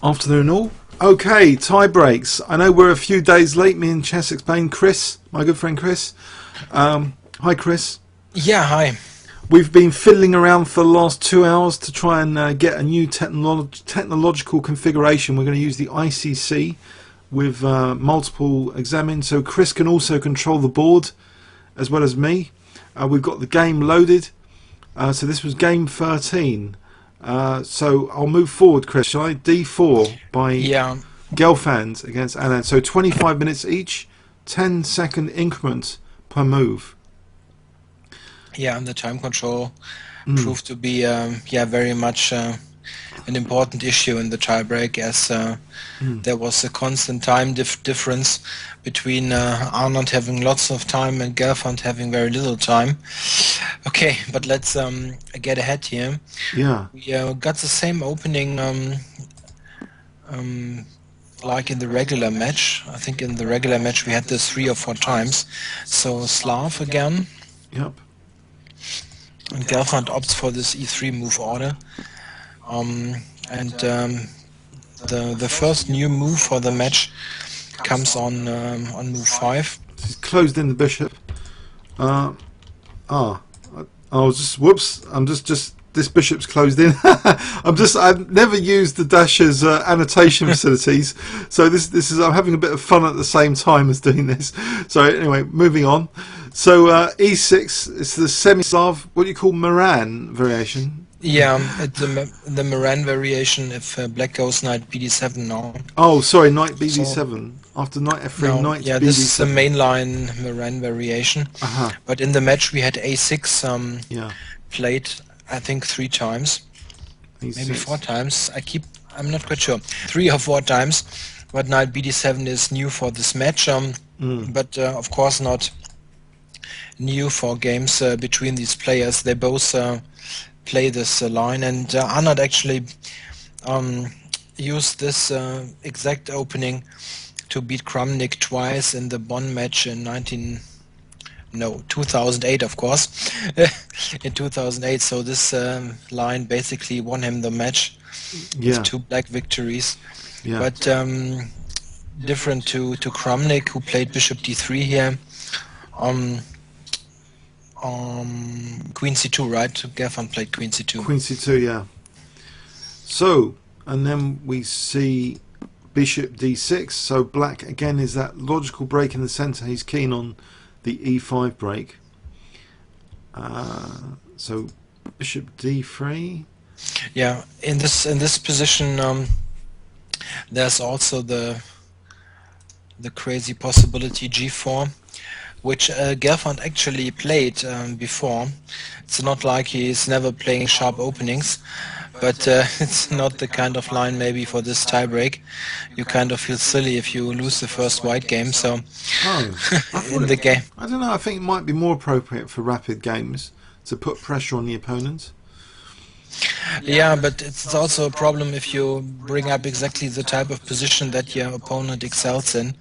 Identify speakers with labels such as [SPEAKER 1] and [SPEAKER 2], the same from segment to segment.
[SPEAKER 1] Afternoon all. Okay, tie breaks. I know we're a few days late. Me and Chess explained. Chris, my good friend Chris. Hi Chris.
[SPEAKER 2] Yeah, hi.
[SPEAKER 1] We've been fiddling around for the last 2 hours to try and get a new technological configuration. We're going to use the ICC with multiple examines, so Chris can also control the board as well as me. We've got the game loaded. So this was game 13. So I'll move forward, Chris. Shall I? D4 by Gelfand against Anand. So 25 minutes each, 10-second increment per move.
[SPEAKER 2] Yeah, and the time control proved to be very much an important issue in the tiebreak, as there was a constant time difference between Anand having lots of time and Gelfand having very little time. Okay, but let's get ahead here.
[SPEAKER 1] Yeah.
[SPEAKER 2] We got the same opening like in the regular match. I think in the regular match we had this 3 or 4 times. So Slav again.
[SPEAKER 1] Yep.
[SPEAKER 2] And Gelfand opts for this e3 move order. The first new move for the match comes on move 5.
[SPEAKER 1] He's closed in the bishop. I was just whoops. I'm just this bishop's closed in. I've never used the Dasher's annotation facilities, so this is I'm having a bit of fun at the same time as doing this. So anyway, moving on. So e6 is the Semi-Slav, what do you call Moran variation?
[SPEAKER 2] Yeah, it's the Moran variation if black goes knight bd7 now.
[SPEAKER 1] Oh, sorry, knight bd7. After knight f3, knight
[SPEAKER 2] yeah,
[SPEAKER 1] bd7.
[SPEAKER 2] this is the mainline Moran variation. But in the match we had a6 played, I think 3 times. E6. Maybe 4 times. I'm not quite sure. 3 or 4 times. But knight bd7 is new for this match. But of course not new for games between these players. They both play this line, and Anand actually used this exact opening to beat Kramnik twice in the Bonn match in 2008, of course. In 2008, so this line basically won him the match with 2 black victories. But different to Kramnik, who played bishop d3 here. Queen c2, right? Gelfand played queen c2.
[SPEAKER 1] Queen c2, yeah. So, and then we see bishop d6. So black again is that logical break in the center. He's keen on the e5 break. So bishop d3.
[SPEAKER 2] Yeah, in this position, there's also the crazy possibility g4. Which Gelfand actually played before. It's not like he's never playing sharp openings, but it's not the kind of line maybe for this tiebreak. You kind of feel silly if you lose the first white game. So in the game,
[SPEAKER 1] I don't know. I think it might be more appropriate for rapid games to put pressure on the opponent.
[SPEAKER 2] Yeah, but it's also a problem if you bring up exactly the type of position that your opponent excels in.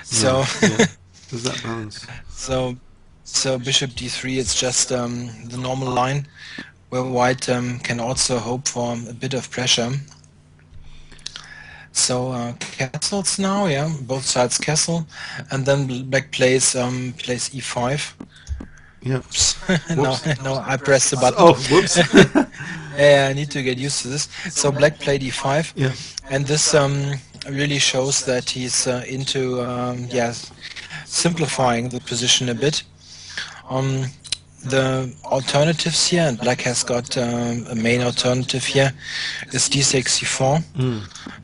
[SPEAKER 2] So.
[SPEAKER 1] Yeah. Does that balance?
[SPEAKER 2] So bishop d3, it's just the normal line where white can also hope for a bit of pressure. So castles now, yeah, both sides castle, and then black plays e5.
[SPEAKER 1] Yeah.
[SPEAKER 2] No, I pressed the button.
[SPEAKER 1] Oh, whoops.
[SPEAKER 2] Yeah, I need to get used to this. So black played e5,
[SPEAKER 1] yeah,
[SPEAKER 2] and this really shows that he's into simplifying the position a bit. The alternatives here, and black has got a main alternative here, is d6 c4,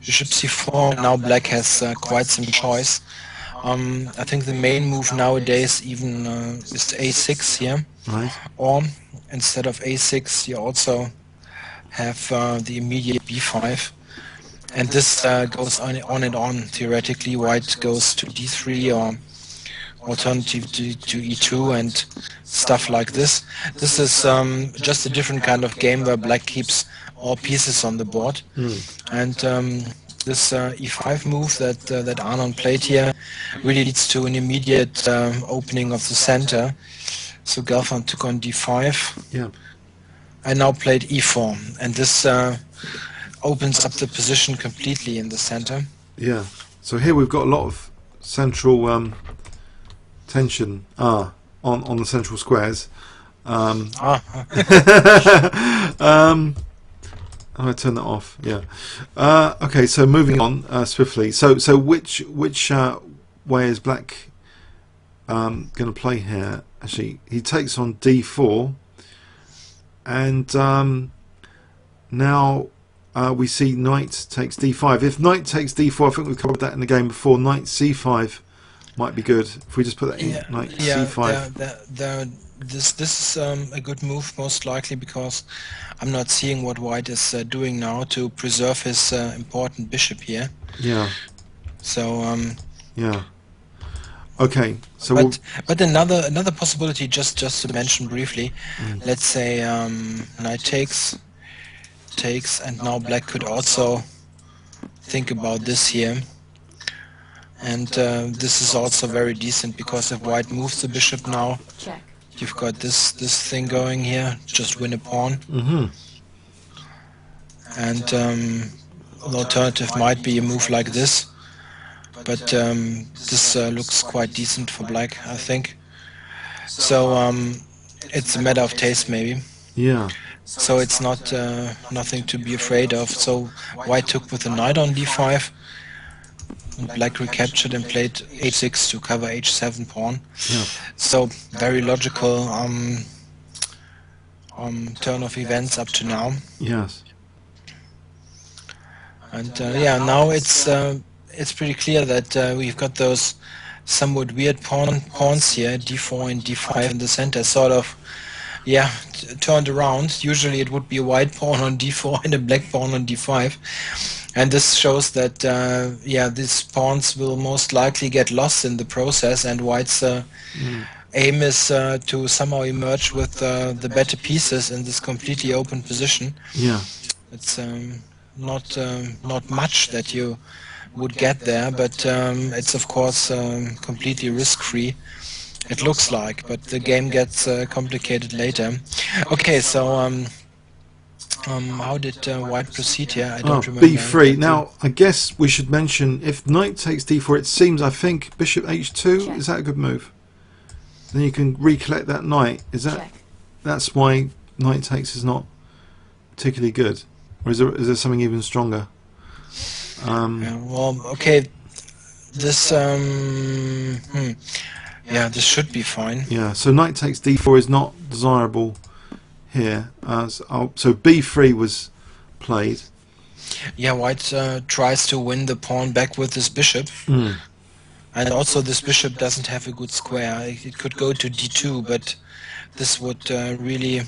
[SPEAKER 2] bishop c4. Now black has quite some choice. I think the main move nowadays even is a6 here,
[SPEAKER 1] right.
[SPEAKER 2] Or instead of a6 you also have the immediate b5. And this goes on and on. Theoretically, white goes to d3 or alternative to e2 and stuff like this. This is just a different kind of game where black keeps all pieces on the board. And this e5 move that Anand played here really leads to an immediate opening of the center. So Gelfand took on d5.
[SPEAKER 1] Yeah.
[SPEAKER 2] I now played e4, and this opens up the position completely in the center.
[SPEAKER 1] Yeah. So here we've got a lot of central tension on the central squares. I turn that off. Yeah. Okay. So moving on swiftly. So which way is Black going to play here? Actually, he takes on D4, and now we see Knight takes D5. If Knight takes D4, I think we covered that in the game before. Knight C5 might be good. If we just put that in, Knight C5.
[SPEAKER 2] This is a good move, most likely, because I'm not seeing what White is doing now to preserve his important bishop here.
[SPEAKER 1] Yeah.
[SPEAKER 2] So
[SPEAKER 1] yeah. Okay. So
[SPEAKER 2] but another possibility, just to mention briefly, let's say Knight takes, and now Black could also think about this here. And this is also very decent, because if White moves the bishop now, you've got this thing going here, just win a pawn. And the alternative might be a move like this, but this looks quite decent for Black, I think. So it's a matter of taste, maybe.
[SPEAKER 1] Yeah.
[SPEAKER 2] So it's not nothing to be afraid of. So White took with the knight on d5, and Black recaptured and played h6 to cover h7 pawn.
[SPEAKER 1] Yeah.
[SPEAKER 2] So very logical turn of events up to now.
[SPEAKER 1] Yes.
[SPEAKER 2] And yeah, now it's pretty clear that we've got those somewhat weird pawns here, d4 and d5 in the center, sort of, yeah, turned around. Usually it would be a white pawn on d4 and a black pawn on d5. And this shows that, yeah, these pawns will most likely get lost in the process, and White's aim is to somehow emerge with the better pieces in this completely open position.
[SPEAKER 1] Yeah.
[SPEAKER 2] It's not much that you would get there, but it's of course completely risk-free. It looks like, but the game gets complicated later. Okay, so how did White proceed here? I don't remember.
[SPEAKER 1] B3. Now, I guess we should mention, if Knight takes D4, it seems, I think, Bishop H2,
[SPEAKER 3] Check.
[SPEAKER 1] is that a good move? Then you can recollect that Knight. Is that,
[SPEAKER 3] Check.
[SPEAKER 1] that's why Knight takes is not particularly good? Or is there something even stronger?
[SPEAKER 2] Yeah, well, okay, this yeah, this should be fine.
[SPEAKER 1] Yeah, so Knight takes D4 is not desirable here. So B3 was played.
[SPEAKER 2] Yeah, White tries to win the pawn back with his bishop. And also this bishop doesn't have a good square. It could go to d2, but this would really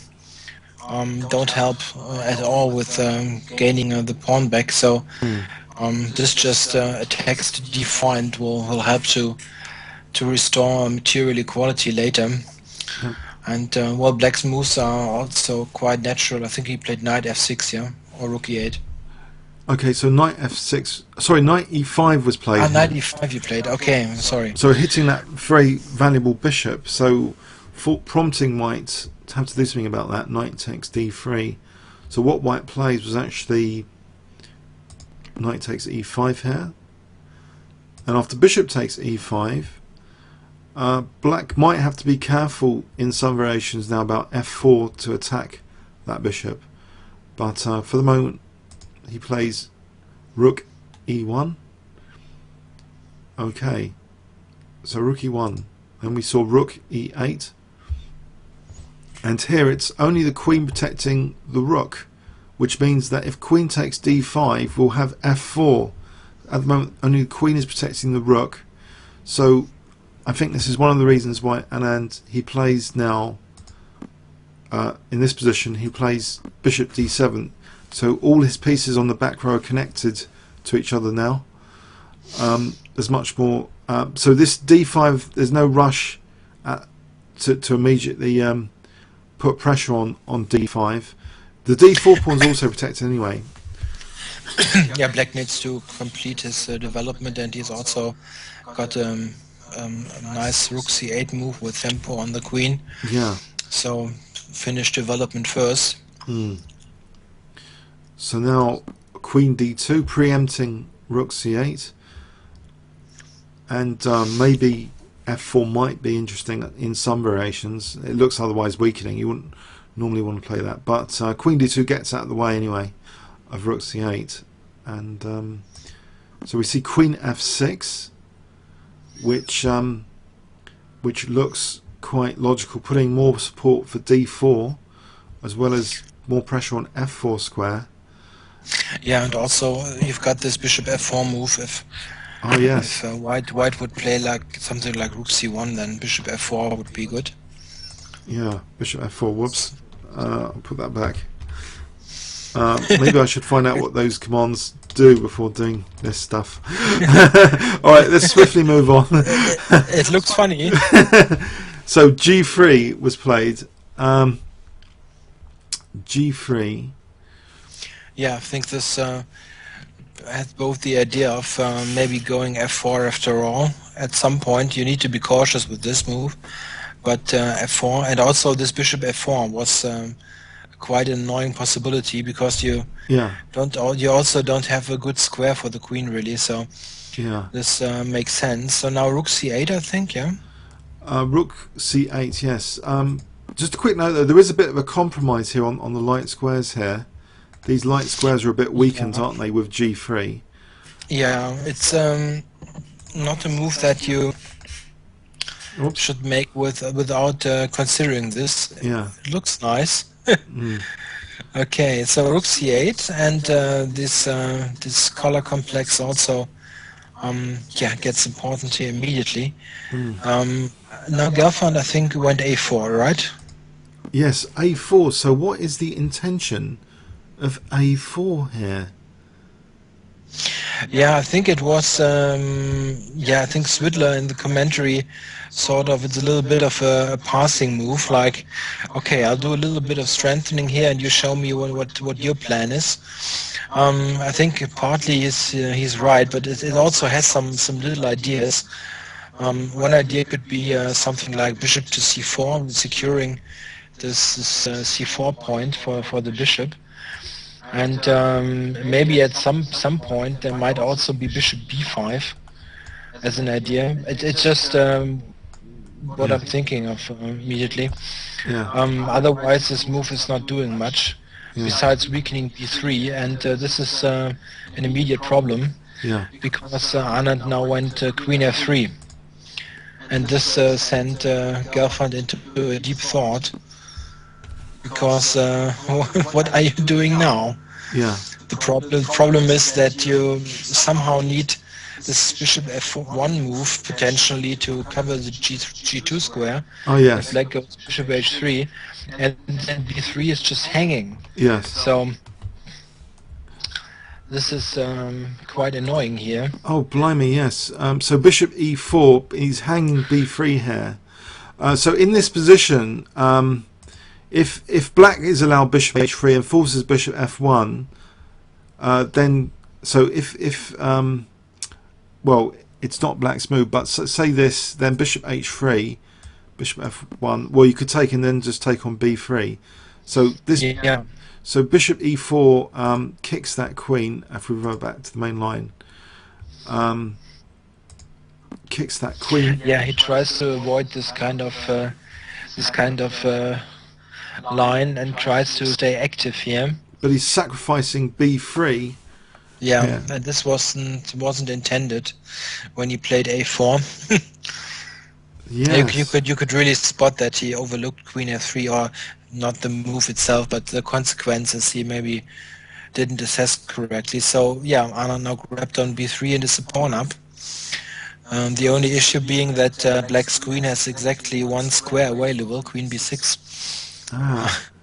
[SPEAKER 2] don't help at all with gaining the pawn back. So this just attacks to d4 and will help to restore material equality later.
[SPEAKER 1] Yep.
[SPEAKER 2] And well, Black's moves are also quite natural. I think he played knight f6, yeah, or rook e8.
[SPEAKER 1] Okay, so Knight F6. Sorry, Knight E5 was played.
[SPEAKER 2] Ah, knight e5 you played. Okay, sorry.
[SPEAKER 1] So hitting that very valuable bishop. So prompting White to have to do something about that. Knight takes D3. So what White plays was actually Knight takes E5 here. And after bishop takes E5, Black might have to be careful in some variations now about F4 to attack that bishop. But for the moment, he plays Rook E1. Okay, so Rook E1. Then we saw Rook E8. And here it's only the Queen protecting the Rook, which means that if Queen takes D5, we'll have F4. At the moment, only the Queen is protecting the Rook. So I think this is one of the reasons why Anand, he plays now, in this position, he plays Bishop D7. So all his pieces on the back row are connected to each other now. There's much more. So this D5, there's no rush to immediately put pressure on D5. The D4 pawn is also protected anyway.
[SPEAKER 2] Yeah, Black needs to complete his development, and he's also got a nice Rook C8 move with tempo on the Queen.
[SPEAKER 1] Yeah.
[SPEAKER 2] So finish development first.
[SPEAKER 1] So now Queen d2, preempting rook c8, and maybe f4 might be interesting in some variations. It looks otherwise weakening. You wouldn't normally want to play that, but Queen d2 gets out of the way anyway of rook c8, and so we see Queen f6, which looks quite logical, putting more support for d4 as well as more pressure on f4 square.
[SPEAKER 2] Yeah, and also you've got this bishop f4 move. If
[SPEAKER 1] yes,
[SPEAKER 2] if white would play like something like rook c1, then bishop f4 would be good.
[SPEAKER 1] yeah, bishop f4. Whoops, I'll put that back. Maybe I should find out what those commands do before doing this stuff. All right, let's swiftly move on.
[SPEAKER 2] It looks funny.
[SPEAKER 1] So g3 was played. G3.
[SPEAKER 2] Yeah, I think this has both the idea of maybe going f4 after all. At some point, you need to be cautious with this move, but f4 and also this bishop f4 was quite an annoying possibility because you also don't have a good square for the queen really. So this makes sense. So now rook c8, I think. Yeah.
[SPEAKER 1] Rook c8. Yes. Just a quick note though, there is a bit of a compromise here on the light squares here. These light squares are a bit weakened, aren't they, with g3?
[SPEAKER 2] Yeah, it's not a move that you should make without considering this.
[SPEAKER 1] Yeah.
[SPEAKER 2] It looks nice. Okay, so rook c8, and this color complex also gets important here immediately. Now Gelfand, I think, went a4, right?
[SPEAKER 1] Yes, a4. So what is the intention of a4 here?
[SPEAKER 2] Yeah, I think it was. I think Swidler in the commentary sort of, it's a little bit of a passing move. Like, okay, I'll do a little bit of strengthening here, and you show me what your plan is. I think partly he's right, but it also has some little ideas. One idea could be something like bishop to c4, securing this c4 point for the bishop. And maybe at some point there might also be bishop b5 as an idea. It's just what I'm thinking of immediately. Otherwise this move is not doing much besides weakening b3, and this is an immediate problem because Anand now went queen f3, and this sent Gelfand into a deep thought. Because what are you doing now?
[SPEAKER 1] Yeah.
[SPEAKER 2] The problem is that you somehow need this bishop f1 move potentially to cover the g2 square.
[SPEAKER 1] Oh yes.
[SPEAKER 2] If black goes bishop h3, and then b3 is just hanging.
[SPEAKER 1] Yes.
[SPEAKER 2] So this is quite annoying here.
[SPEAKER 1] Oh blimey, yes. So bishop e4, he's hanging b3 here. So in this position, if black is allowed bishop h3 and forces bishop f1, then so if well, it's not black's move, but say this, then bishop h3, bishop f1. Well, you could take and then just take on b3. So this, so bishop e4 kicks that queen. If we revert back to the main line, kicks that queen.
[SPEAKER 2] Yeah, he tries to avoid this kind of line and tries to stay active here.
[SPEAKER 1] But he's sacrificing b3.
[SPEAKER 2] Yeah, and this wasn't intended when he played a4.
[SPEAKER 1] Yes.
[SPEAKER 2] You could really spot that he overlooked queen f3, or not the move itself, but the consequences he maybe didn't assess correctly. So yeah, Anand now grabbed on b3 and is a pawn up. The only issue being that black's queen has exactly one square available, queen b6.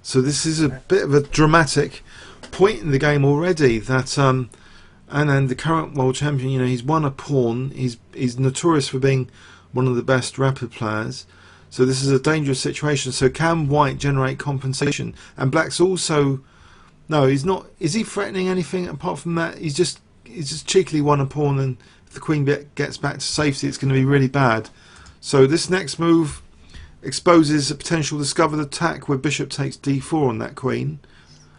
[SPEAKER 1] So this is a bit of a dramatic point in the game already. That Anand, the current world champion, he's won a pawn. He's notorious for being one of the best rapid players. So this is a dangerous situation. So can white generate compensation? And black's also, no, he's not. Is he threatening anything apart from that? He's just cheekily won a pawn, and if the queen gets back to safety, it's going to be really bad. So this next move exposes a potential discovered attack where bishop takes d4 on that queen.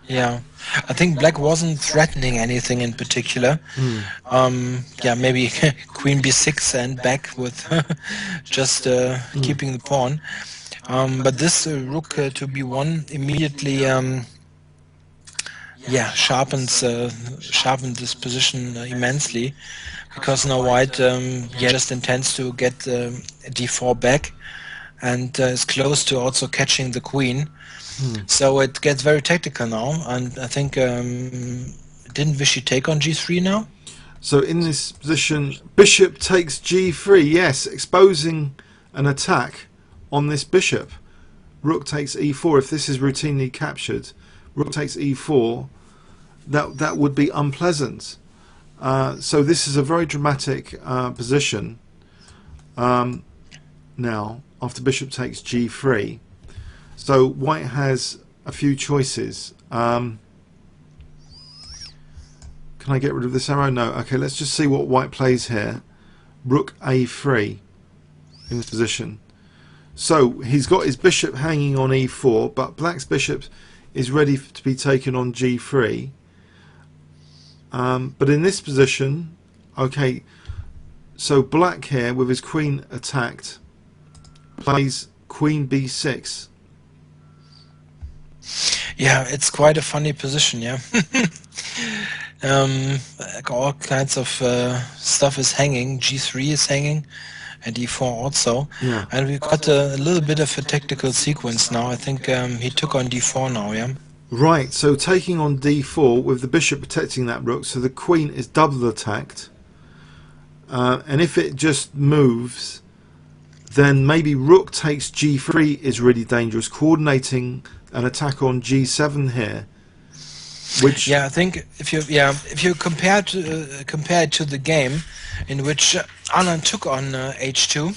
[SPEAKER 2] Yeah, I think black wasn't threatening anything in particular.
[SPEAKER 1] Hmm.
[SPEAKER 2] Yeah, maybe queen b6 and back with just
[SPEAKER 1] Hmm.
[SPEAKER 2] keeping the pawn. But this rook to b1 immediately, yeah, sharpened this position immensely, because now white, yeah, just intends to get d4 back, and is close to also catching the queen.
[SPEAKER 1] Hmm.
[SPEAKER 2] So it gets very tactical now, and I think didn't Vishy take on g3 now?
[SPEAKER 1] So in this position, bishop takes g3. Yes, exposing an attack on this bishop. Rook takes e4. If this is routinely captured, rook takes e4. That would be unpleasant. So this is a very dramatic position. Now, after bishop takes g3, so white has a few choices. Can I get rid of this arrow? No. Okay, let's just see what white plays here. Rook a3 in this position. So he's got his bishop hanging on e4, but black's bishop is ready to be taken on g3. But in this position, okay, so black here with his queen attacked plays queen b6.
[SPEAKER 2] Yeah, it's quite a funny position, yeah. Like all kinds of stuff is hanging. G3 is hanging, and E4 also.
[SPEAKER 1] Yeah.
[SPEAKER 2] And we've got a little bit of a tactical sequence now. I think he took on D4 now, yeah.
[SPEAKER 1] Right, so taking on d4 with the bishop protecting that rook, so the queen is double attacked. And if it just moves, then maybe rook takes g3 is really dangerous, coordinating an attack on g7 here. Which,
[SPEAKER 2] yeah, I think if you compare it to the game in which Anand took on h2,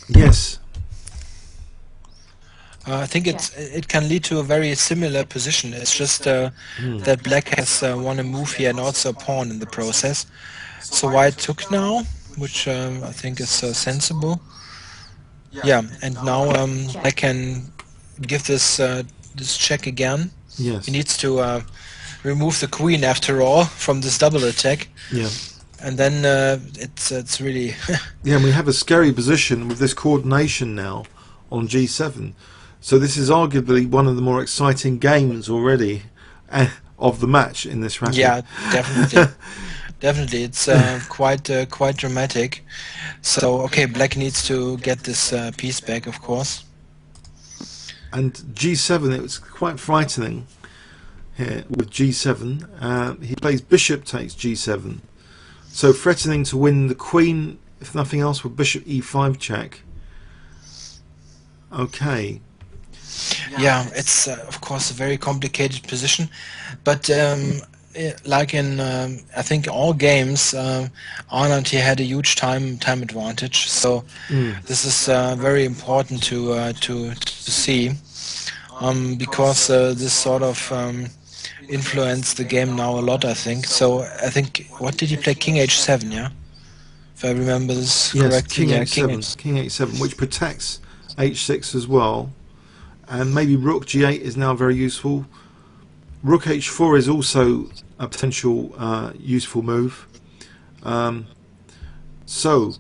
[SPEAKER 1] yes,
[SPEAKER 2] I think it can lead to a very similar position. It's just that black has won a move here and also a pawn in the process. So white took now, which I think is sensible. Yeah, and now I can give this check again.
[SPEAKER 1] yes,
[SPEAKER 2] He needs to remove the queen after all from this double attack,
[SPEAKER 1] yeah.
[SPEAKER 2] and then it's really
[SPEAKER 1] Yeah, and we have a scary position with this coordination now on g7. So this is arguably one of the more exciting games already of the match in this racket.
[SPEAKER 2] yeah, definitely. Definitely, it's quite dramatic. So okay, black needs to get this piece back, of course.
[SPEAKER 1] And g7, it was quite frightening here with g7. He plays bishop takes g7, so threatening to win the queen, if nothing else, with bishop e5 check. Okay.
[SPEAKER 2] Yeah, it's of course a very complicated position, but like in I think all games, Anand here had a huge time advantage. So this is very important to see, because this sort of influenced the game now a lot, I think. So I think, what did he play? King h7, yeah, if I remember this correctly.
[SPEAKER 1] King
[SPEAKER 2] Yeah,
[SPEAKER 1] h7, king h7, which protects h6 as well. And maybe rook g8 is now very useful. Rook h4 is also a potential useful move. So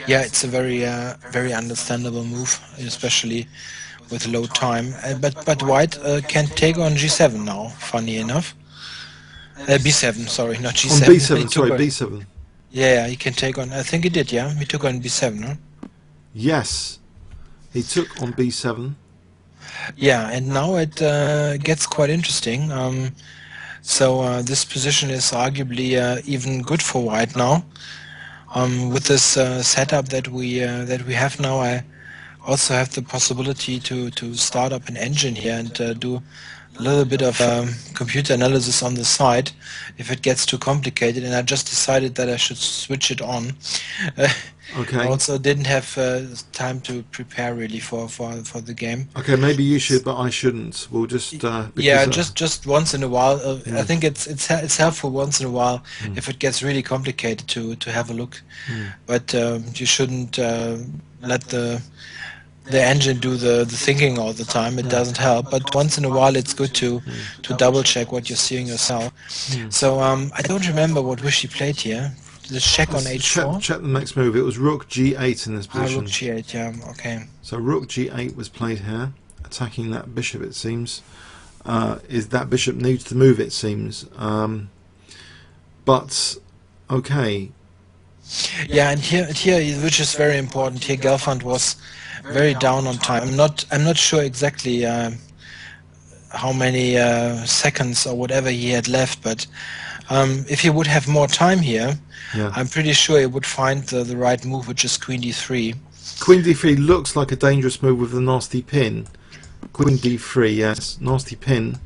[SPEAKER 2] yeah, it's a very understandable move, especially with low time. But white can take on g7 now. Funny enough, b7. Sorry, not g7.
[SPEAKER 1] on
[SPEAKER 2] He
[SPEAKER 1] b7,
[SPEAKER 2] took
[SPEAKER 1] sorry,
[SPEAKER 2] on-
[SPEAKER 1] b7.
[SPEAKER 2] Yeah, he can take on. I think he did. Yeah, he took on b7. Huh?
[SPEAKER 1] Yes, he took on b7.
[SPEAKER 2] Yeah, and now it gets quite interesting. So this position is arguably even good for white now. With this setup that we have now, I also have the possibility to start up an engine here and do a little bit of computer analysis on the side if it gets too complicated. And I just decided that I should switch it on.
[SPEAKER 1] Okay.
[SPEAKER 2] I also didn't have time to prepare really for the game.
[SPEAKER 1] Okay, maybe you should, but I shouldn't. We'll just
[SPEAKER 2] Yeah,
[SPEAKER 1] because,
[SPEAKER 2] just once in a while. I think it's helpful once in a while if it gets really complicated to have a look. But you shouldn't let the the engine do the thinking all the time. It doesn't help, but once in a while it's good to double check what you're seeing yourself. So I don't remember what Vishy played here. The check on h4.
[SPEAKER 1] Check the next move. It was Rook G8 in this position.
[SPEAKER 2] Rook G8, yeah, okay.
[SPEAKER 1] So Rook G8 was played here, attacking that bishop. It seems is that bishop needs to move. It seems, but okay.
[SPEAKER 2] Yeah, and here, which is very important. Here, Gelfand was very down on time. I'm not sure exactly how many seconds or whatever he had left, but if he would have more time here, I'm pretty sure he would find the right move, which is Queen D3.
[SPEAKER 1] Queen D3 looks like a dangerous move with the nasty pin. Queen D3, yes, nasty pin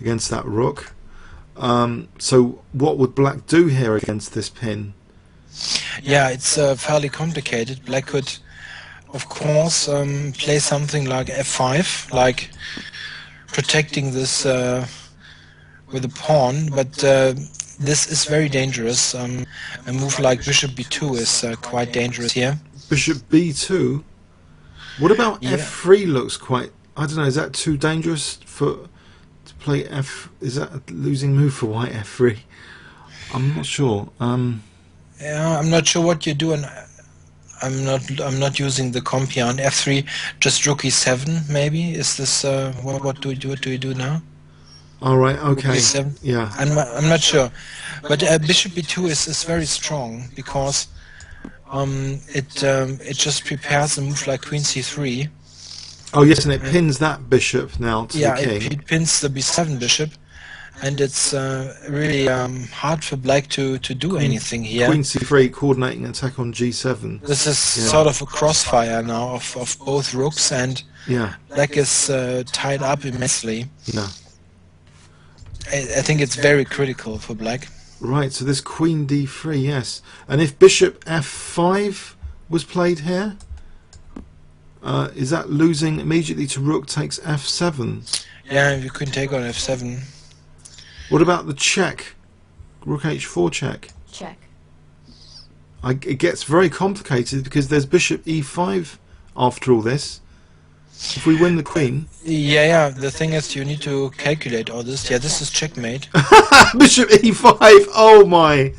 [SPEAKER 1] against that rook. So what would Black do here against this pin?
[SPEAKER 2] Yeah, it's fairly complicated. Black could, of course, play something like F5, like protecting this with a pawn, but this is very dangerous. A move like Bishop B2 is quite dangerous here.
[SPEAKER 1] Bishop B2? What about F3 looks quite... I don't know, is that too dangerous to play F... Is that a losing move for white F3? I'm not sure.
[SPEAKER 2] Yeah, I'm not sure what you do, and I'm not using the comp here on F3. Just Rook E7 maybe. Is this what do you do now?
[SPEAKER 1] All right, okay.
[SPEAKER 2] E7?
[SPEAKER 1] Yeah.
[SPEAKER 2] I'm not sure, but Bishop B2 is very strong because it just prepares a move like Queen C3.
[SPEAKER 1] Oh yes, and it pins that bishop now to the king.
[SPEAKER 2] Yeah, it pins the B7 bishop, and it's really hard for Black to do anything here.
[SPEAKER 1] Queen C3 coordinating an attack on G7.
[SPEAKER 2] This is sort of a crossfire now of both rooks, and Black is tied up immensely.
[SPEAKER 1] Yeah.
[SPEAKER 2] I think it's very critical for Black.
[SPEAKER 1] Right, so this Queen D3, yes. And if Bishop F5 was played here, is that losing immediately to Rook takes F7?
[SPEAKER 2] Yeah, you can take on F7.
[SPEAKER 1] What about the check? Rook H4 check?
[SPEAKER 3] Check.
[SPEAKER 1] It gets very complicated because there's Bishop E5 after all this. If we win the Queen...
[SPEAKER 2] Yeah, the thing is you need to calculate all this. Yeah, this is checkmate.
[SPEAKER 1] Bishop E5! Oh my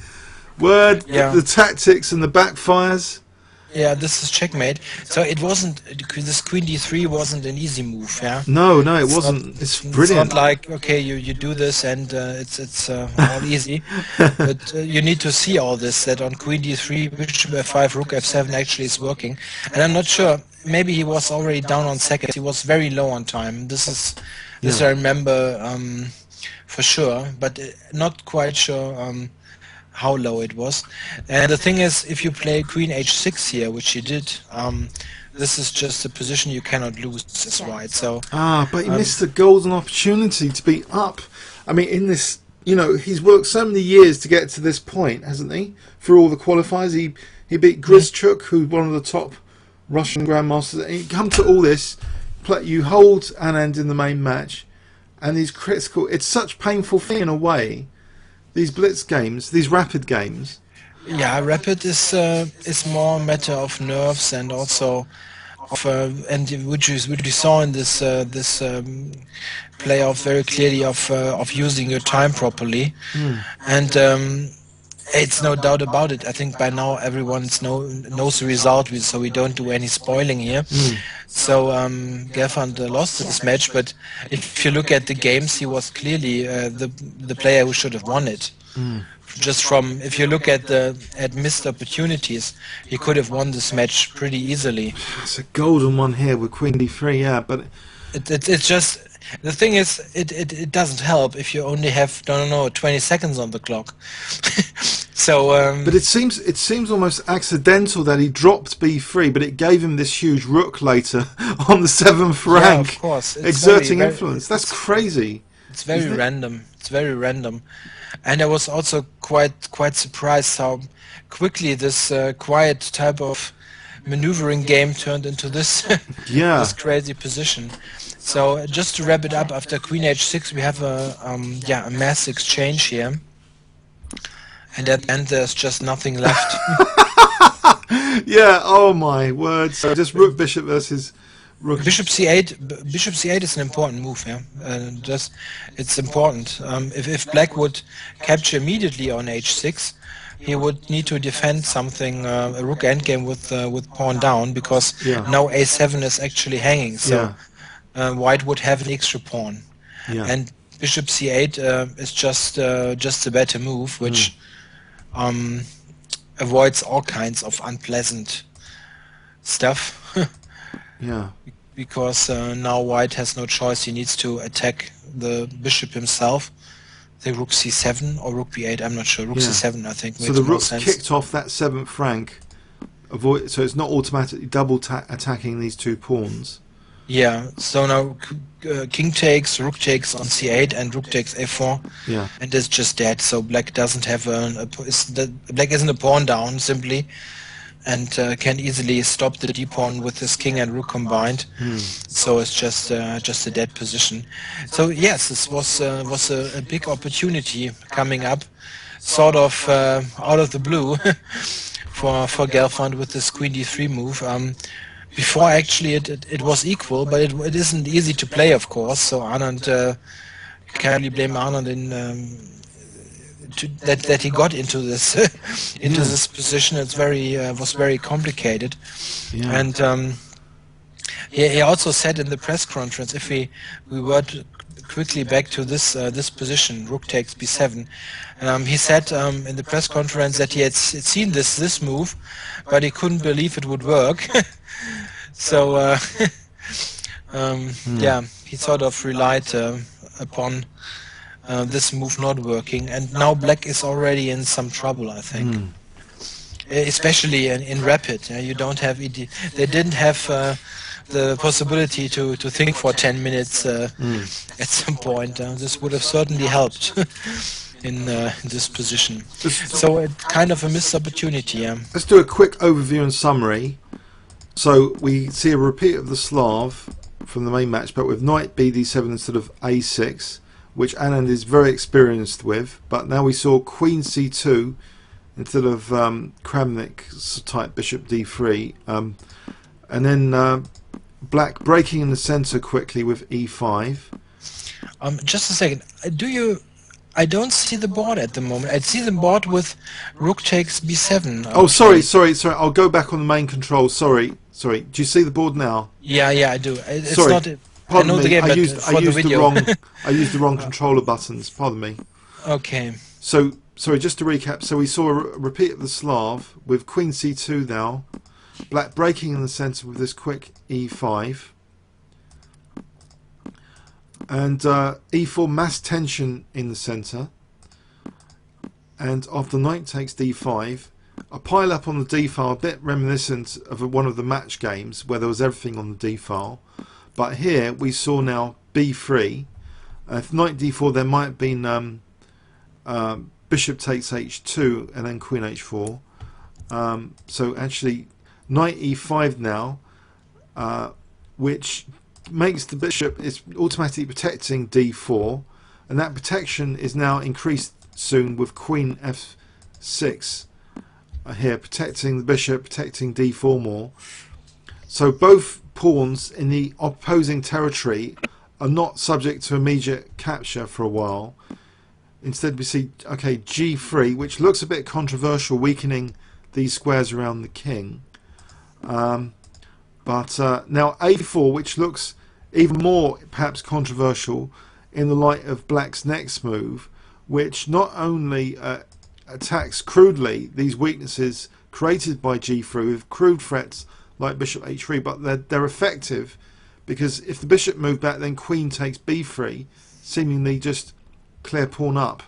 [SPEAKER 1] word!
[SPEAKER 2] Yeah.
[SPEAKER 1] The tactics and the backfires.
[SPEAKER 2] Yeah, this is checkmate. So it wasn't, this Queen D3 wasn't an easy move, yeah?
[SPEAKER 1] No, it wasn't. It's brilliant.
[SPEAKER 2] It's not like, okay, you do this and it's all easy. But you need to see all this, that on Queen D3, Bishop F5, Rook F7 actually is working. And I'm not sure, maybe he was already down on seconds. He was very low on time. This I remember for sure, but not quite sure how low it was. And the thing is, if you play Queen H6 here, which he did, this is just a position you cannot lose as white. So
[SPEAKER 1] but he missed the golden opportunity to be up. I mean, in this, he's worked so many years to get to this point, hasn't he? For all the qualifiers, he beat Grischuk, who's one of the top Russian grandmasters. And he come to all this, you hold Anand in the main match, and these critical. It's such a painful thing in a way. These blitz games, these rapid games.
[SPEAKER 2] Yeah, rapid is more a matter of nerves and also of and which we saw in this playoff very clearly of using your time properly, and it's no doubt about it. I think by now everyone knows the result, so we don't do any spoiling here. So Gelfand lost this match, but if you look at the games, he was clearly the player who should have won it. Just from, if you look at missed opportunities, he could have won this match pretty easily.
[SPEAKER 1] It's a golden one here with Queen D3, yeah, but
[SPEAKER 2] it's just. The thing is, it doesn't help if you only have 20 seconds on the clock. So,
[SPEAKER 1] but it seems almost accidental that he dropped B3, but it gave him this huge rook later on the 7th rank,
[SPEAKER 2] of course,
[SPEAKER 1] exerting influence. That's crazy.
[SPEAKER 2] It's very random. It's very random, and I was also quite surprised how quickly this quiet type of maneuvering game turned into this this crazy position. So just to wrap it up, after Queen H6 we have a mass exchange here, and at the end there's just nothing left.
[SPEAKER 1] Yeah, oh my word. So just Rook Bishop versus Rook.
[SPEAKER 2] Bishop c8. Bishop c8 is an important move. Yeah, just it's important. If Black would capture immediately on h6, he would need to defend something, a rook endgame with pawn down, because
[SPEAKER 1] Yeah.
[SPEAKER 2] now a7 is actually hanging. So
[SPEAKER 1] Yeah.
[SPEAKER 2] White would have an extra pawn,
[SPEAKER 1] Yeah.
[SPEAKER 2] and Bishop c8 is just a better move, which avoids all kinds of unpleasant stuff.
[SPEAKER 1] Yeah.
[SPEAKER 2] Because now White has no choice. He needs to attack the bishop himself. The rook c7 or rook b8. I'm not sure. Rook c7, I think.
[SPEAKER 1] So the rook's kicked off that 7th rank. So it's not automatically double attacking these two pawns.
[SPEAKER 2] Yeah. So now king takes, rook takes on c8, and rook takes a4.
[SPEAKER 1] Yeah.
[SPEAKER 2] And it's just dead. So Black doesn't have Black isn't a pawn down simply, and can easily stop the d-pawn with his king and rook combined. So it's just a dead position. So yes, this was a big opportunity coming up, sort of out of the blue, for Gelfand with this queen d3 move. Before actually it was equal, but it isn't easy to play, of course. So Anand, can't really blame Anand in that he got into this this position. It's was very complicated. And he also said in the press conference, if we were quickly back to this position, rook takes b7, he said in the press conference that he had seen this move, but he couldn't believe it would work. So yeah, he sort of relied upon this move not working, and now Black is already in some trouble, I think. Especially in rapid. You don't have they didn't have the possibility to think for 10 minutes at some point. This would have certainly helped in this position. So it's kind of a missed opportunity.
[SPEAKER 1] Let's do a quick overview and summary. So we see a repeat of the Slav from the main match, but with knight bd7 instead of a6, which Anand is very experienced with. But now we saw queen c2 instead of Kramnik type bishop d3, and then Black breaking in the center quickly with e5.
[SPEAKER 2] Just a second. I don't see the board at the moment. I see the board with rook takes b7.
[SPEAKER 1] Oh, sorry. I'll go back on the main control. Sorry. Do you see the board now?
[SPEAKER 2] Yeah, I do. It's
[SPEAKER 1] sorry.
[SPEAKER 2] Not.
[SPEAKER 1] Pardon
[SPEAKER 2] I know
[SPEAKER 1] me.
[SPEAKER 2] the game,
[SPEAKER 1] I used the wrong
[SPEAKER 2] Oh.
[SPEAKER 1] controller buttons. Pardon me.
[SPEAKER 2] Okay.
[SPEAKER 1] So sorry. Just to recap. So we saw a repeat of the Slav with queen c2 now. Black breaking in the center with this quick e5. And e4 mass tension in the center. And after knight takes d5, a pile up on the d file, a bit reminiscent of one of the match games where there was everything on the d file. But here we saw now b3. If knight d4, there might have been bishop takes h2 and then queen h4. So actually knight e5 now, which makes the bishop is automatically protecting d4, and that protection is now increased soon with queen f6 here, protecting the bishop, protecting d4 more. So both pawns in the opposing territory are not subject to immediate capture for a while. Instead we see g3, which looks a bit controversial, weakening these squares around the king. But now a4, which looks even more perhaps controversial in the light of Black's next move, which not only attacks crudely these weaknesses created by g3 with crude threats like bishop h3, but they're effective because if the bishop moved back, then queen takes b3, seemingly just clear pawn up.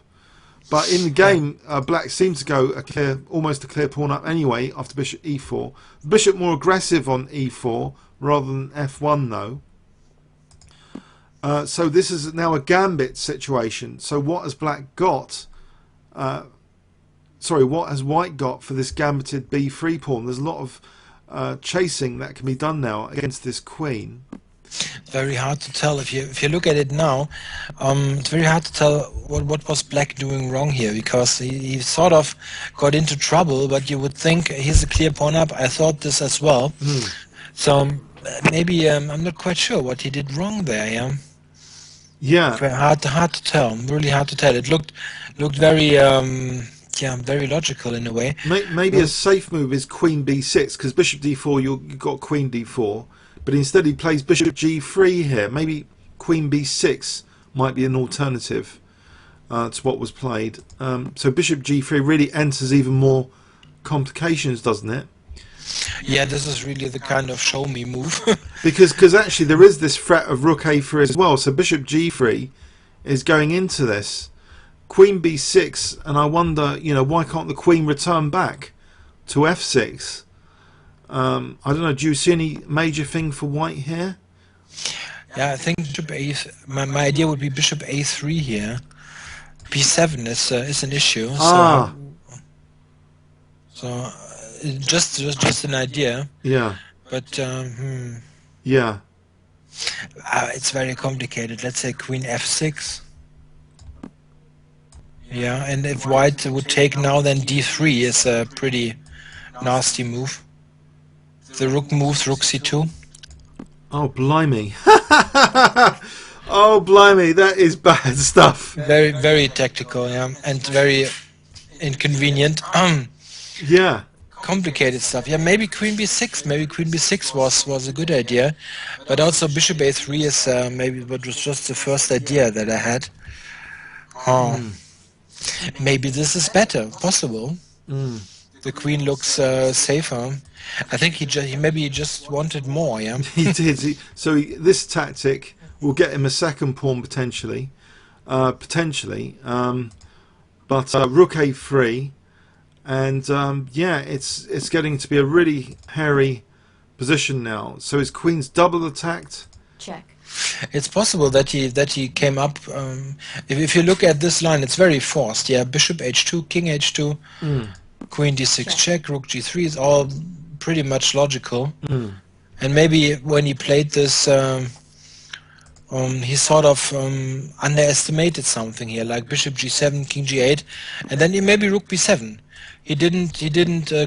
[SPEAKER 1] But in the game, Black seemed to go almost a clear pawn up anyway after bishop e4. The bishop more aggressive on e4 rather than f1 though. So this is now a gambit situation. So what has Black got? What has White got for this gambited b3 pawn? There's a lot of chasing that can be done now against this queen.
[SPEAKER 2] Very hard to tell. If you look at it now, it's very hard to tell what was Black doing wrong here, because he sort of got into trouble, but you would think he's a clear pawn up. I thought this as well. So maybe I'm not quite sure what he did wrong there. Yeah,
[SPEAKER 1] Yeah,
[SPEAKER 2] hard to tell. Really hard to tell. It looked very yeah, very logical in a way.
[SPEAKER 1] maybe a
[SPEAKER 2] Well,
[SPEAKER 1] safe move is Queen B6 because Bishop D4 you've got Queen D4, but instead he plays Bishop G3 here. Maybe Queen B6 might be an alternative to what was played. So Bishop G3 really enters even more complications, doesn't it?
[SPEAKER 2] yeah, this is really the kind of show me move.
[SPEAKER 1] Because actually there is this threat of Rook A3 as well. So Bishop G3 is going into this. Queen B6, and I wonder, why can't the Queen return back to F6? I don't know. Do you see any major thing for White here?
[SPEAKER 2] Yeah, I think Bishop A. My idea would be Bishop A3 here. B7 is an issue.
[SPEAKER 1] Ah,
[SPEAKER 2] So just an idea,
[SPEAKER 1] yeah,
[SPEAKER 2] but
[SPEAKER 1] yeah.
[SPEAKER 2] it's very complicated. Let's say Queen F6. Yeah, and if White would take now, then D3 is a pretty nasty move. If the Rook moves, Rook C2.
[SPEAKER 1] Oh, blimey. Oh, blimey. That is bad stuff.
[SPEAKER 2] Very tactical, yeah, and very inconvenient.
[SPEAKER 1] Yeah,
[SPEAKER 2] Complicated stuff. Yeah, maybe Queen B6. Maybe Queen B6 was a good idea, but also Bishop A3 is maybe what was just the first idea that I had. Oh, maybe this is better. Possible. The Queen looks safer. I think he just wanted more. Yeah.
[SPEAKER 1] he did. This tactic will get him a second pawn potentially. But Rook A3. And yeah, it's getting to be a really hairy position now. So his queen's double attacked.
[SPEAKER 3] Check.
[SPEAKER 2] It's possible that he came up. If you look at this line, it's very forced. Yeah, Bishop H2, King H2, Queen D6 check, Rook G3 is all pretty much logical. And maybe when he played this, he sort of underestimated something here, like Bishop G7, King G8, and then maybe Rook B7. He didn't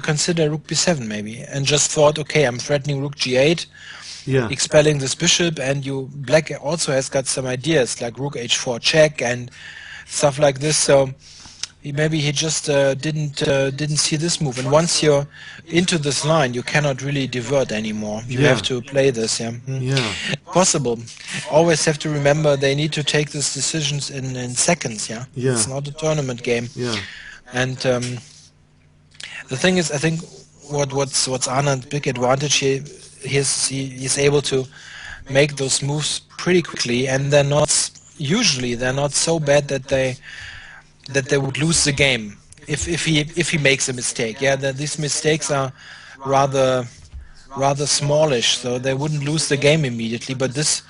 [SPEAKER 2] consider Rook B7 maybe, and just thought, okay, I'm threatening Rook G8,
[SPEAKER 1] Yeah,
[SPEAKER 2] expelling this bishop, and Black also has got some ideas like Rook H4 check and stuff like this. So maybe he just didn't see this move. And once you're into this line, you cannot really divert anymore. You
[SPEAKER 1] Yeah.
[SPEAKER 2] have to play this. Yeah.
[SPEAKER 1] yeah,
[SPEAKER 2] Possible. Always have to remember they need to take these decisions in seconds. Yeah.
[SPEAKER 1] Yeah.
[SPEAKER 2] It's not a tournament game.
[SPEAKER 1] yeah,
[SPEAKER 2] And the thing is, I think what's Anand's big advantage here, he's able to make those moves pretty quickly, and usually they're not so bad that they would lose the game if he makes a mistake. Yeah, these mistakes are rather smallish, so they wouldn't lose the game immediately. But this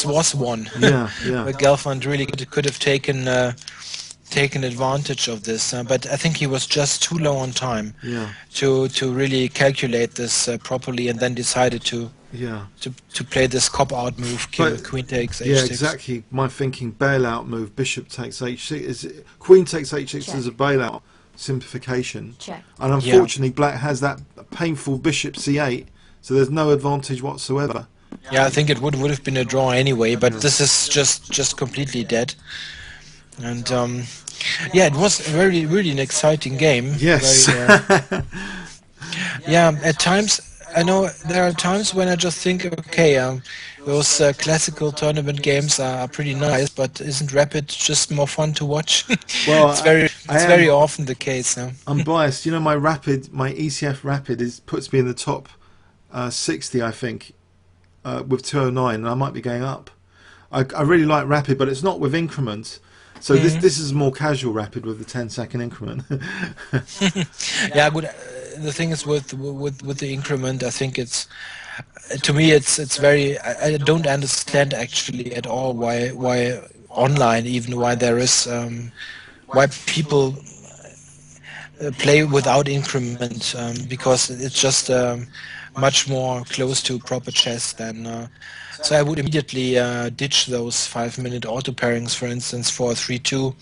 [SPEAKER 2] was one.
[SPEAKER 1] yeah, yeah.
[SPEAKER 2] Where Gelfand really could have taken advantage of this, but I think he was just too low on time
[SPEAKER 1] Yeah,
[SPEAKER 2] to really calculate this properly, and then decided to
[SPEAKER 1] yeah.
[SPEAKER 2] play this cop-out move,
[SPEAKER 1] But-
[SPEAKER 2] Queen takes H6.
[SPEAKER 1] Yeah, exactly. My thinking bailout move, Bishop takes H6. Queen takes H6
[SPEAKER 3] Check.
[SPEAKER 1] as a bailout simplification.
[SPEAKER 3] Check.
[SPEAKER 1] And unfortunately, Black has that painful Bishop C8, so there's no advantage whatsoever.
[SPEAKER 2] Yeah, I think it would have been a draw anyway, but this is just completely dead. And yeah, it was really an exciting game.
[SPEAKER 1] Yes.
[SPEAKER 2] Very, yeah, at times I know there are times when I just think, okay, those classical tournament games are pretty nice, but isn't Rapid just more fun to watch?
[SPEAKER 1] Well,
[SPEAKER 2] it's
[SPEAKER 1] I am-
[SPEAKER 2] very often the case now.
[SPEAKER 1] I'm biased. My ECF Rapid puts me in the top 60, I think, with 209, and I might be going up. I really like Rapid, but it's not with increment. So this is more casual Rapid with the 10-second increment.
[SPEAKER 2] Yeah, good. The thing is with the increment, I think it's, to me it's very. I don't understand actually at all why online, even why there is why people play without increment, because it's just much more close to proper chess than. So I would immediately ditch those 5-minute auto pairings, for instance, for a 3-2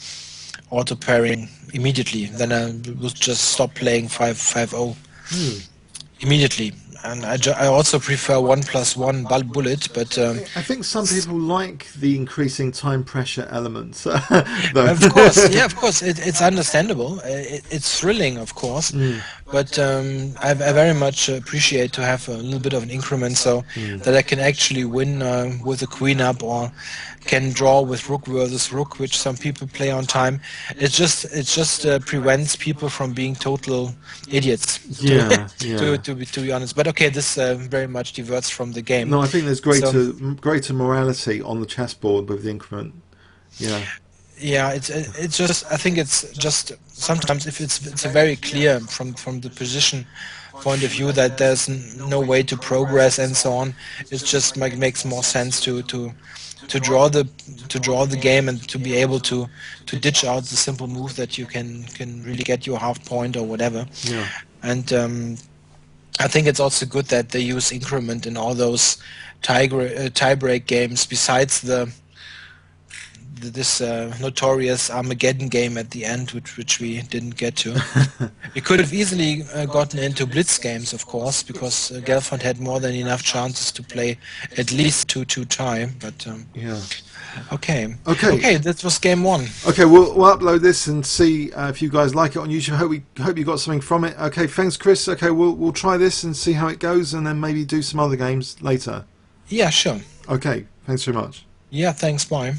[SPEAKER 2] auto pairing immediately. Then I would just stop playing 5-5-0 immediately. I also prefer 1+1 bullet, but
[SPEAKER 1] I think some people like the increasing time pressure elements. Though.
[SPEAKER 2] of course, yeah, of course, it's understandable. It's thrilling, of course, but I very much appreciate to have a little bit of an increment so that I can actually win with a queen up, or can draw with rook versus rook, which some people play on time. It just prevents people from being total idiots.
[SPEAKER 1] Yeah,
[SPEAKER 2] To be honest. But okay, this very much diverts from the game.
[SPEAKER 1] No, I think there's
[SPEAKER 2] So,
[SPEAKER 1] greater morality on the chessboard with the increment. Yeah.
[SPEAKER 2] yeah, it's just, I think it's just sometimes if it's a very clear from the position point of view that there's no way to progress and so on. It just makes more sense to draw the game and to be able to ditch out the simple move that you can really get your half point or whatever.
[SPEAKER 1] Yeah.
[SPEAKER 2] And I think it's also good that they use increment in all those tie-break games, besides this notorious Armageddon game at the end, which we didn't get to. We could have easily gotten into blitz games, of course, because Gelfand had more than enough chances to play at least 2-2 tie. But
[SPEAKER 1] Yeah.
[SPEAKER 2] okay,
[SPEAKER 1] Okay.
[SPEAKER 2] that was game one.
[SPEAKER 1] Okay, we'll upload this and see if you guys like it on YouTube. Hope you got something from it. Okay, thanks, Chris. Okay, we'll try this and see how it goes, and then maybe do some other games later.
[SPEAKER 2] Yeah, sure.
[SPEAKER 1] Okay, thanks very much.
[SPEAKER 2] Yeah, thanks. Bye.